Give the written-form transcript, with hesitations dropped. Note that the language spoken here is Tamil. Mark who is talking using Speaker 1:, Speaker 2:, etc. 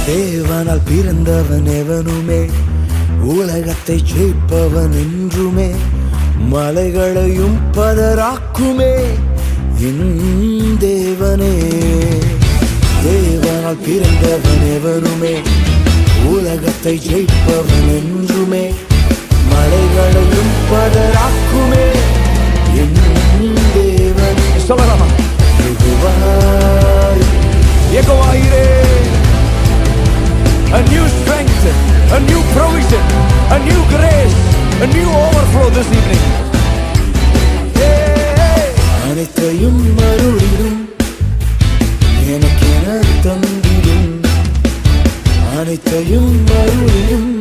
Speaker 1: தேவனால் பிறந்தவன் எவனுமே உலகத்தை ஜெயிப்பவன் என்றுமே மலைகளையும் பதராக்குமே என் தேவனே. தேவனால் பிறந்தவன் எவனுமே உலகத்தை ஜெயிப்பவன் என்றுமே மலைகளையும் பதராக்குமே என் தேவனே.
Speaker 2: சொல்லலாமா? யெகோவா ஈரே. A new strength, a new provision, a new grace, a new overflow this evening.
Speaker 1: அனைத்தையும் மறுடிடும் எனக்கென தந்திடும் அனைத்தையும் மறுடிடும்